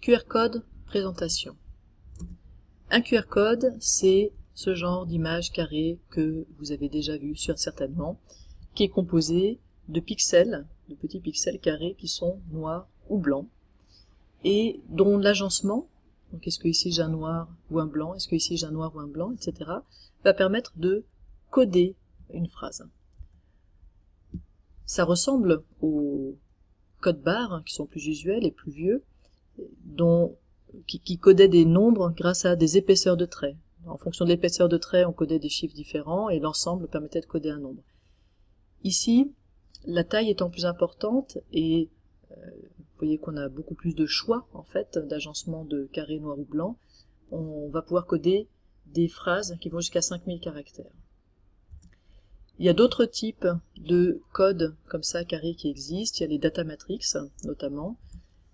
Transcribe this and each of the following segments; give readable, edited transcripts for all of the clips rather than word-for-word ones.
QR code présentation. Un QR code, c'est ce genre d'image carrée que vous avez déjà vu certainement, qui est composé de pixels, de petits pixels carrés qui sont noirs ou blancs, et dont l'agencement, donc est-ce que ici j'ai un noir ou un blanc, est-ce que ici j'ai un noir ou un blanc, etc., va permettre de coder une phrase. Ça ressemble aux codes barres qui sont plus usuels et plus vieux, qui codaient des nombres grâce à des épaisseurs de traits. En fonction de l'épaisseur de traits, on codait des chiffres différents et l'ensemble permettait de coder un nombre. Ici, la taille étant plus importante et vous voyez qu'on a beaucoup plus de choix en fait d'agencement de carrés noir ou blanc, on va pouvoir coder des phrases qui vont jusqu'à 5000 caractères. Il y a d'autres types de codes comme ça carrés qui existent, il y a les data matrix notamment,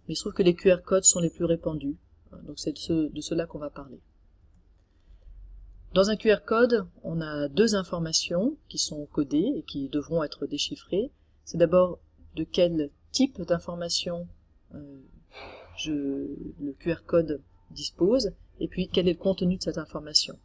mais je trouve que les QR codes sont les plus répandus, donc c'est de cela qu'on va parler. Dans un QR code, on a deux informations qui sont codées et qui devront être déchiffrées. C'est d'abord de quel type d'information le QR code dispose, et puis quel est le contenu de cette information.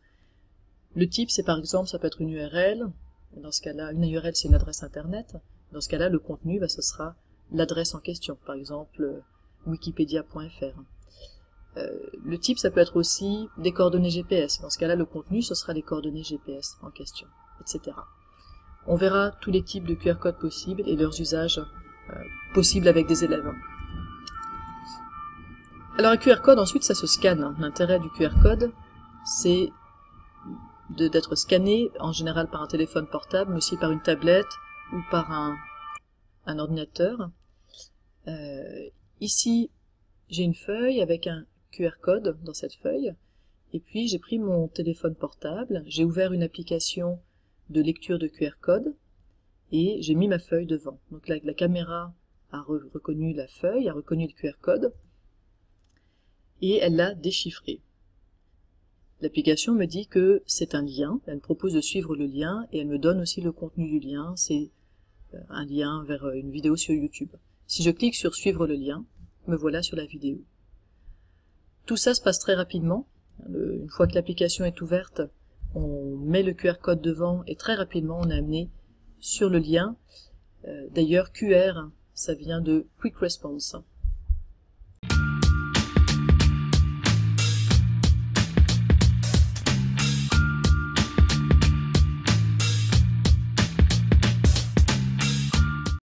Le type, c'est par exemple, ça peut être une URL, dans ce cas-là, une URL c'est une adresse internet, dans ce cas-là, le contenu, ce sera l'adresse en question, par exemple wikipedia.fr. Le type, ça peut être aussi des coordonnées GPS, dans ce cas-là, le contenu, ce sera les coordonnées GPS en question, etc. On verra tous les types de QR codes possibles et leurs usages possibles avec des élèves. Alors un QR code, ensuite, ça se scanne. L'intérêt du QR code, c'est d'être scanné, en général par un téléphone portable, mais aussi par une tablette ou par un ordinateur. Ici, j'ai une feuille avec un QR code dans cette feuille, et puis j'ai pris mon téléphone portable, j'ai ouvert une application de lecture de QR code, et j'ai mis ma feuille devant. Donc la caméra a reconnu la feuille, a reconnu le QR code, et elle l'a déchiffré. L'application me dit que c'est un lien, elle me propose de suivre le lien, et elle me donne aussi le contenu du lien, c'est un lien vers une vidéo sur YouTube. Si je clique sur suivre le lien, me voilà sur la vidéo. Tout ça se passe très rapidement. Une fois que l'application est ouverte, on met le QR code devant et très rapidement on est amené sur le lien. D'ailleurs, QR, ça vient de Quick Response.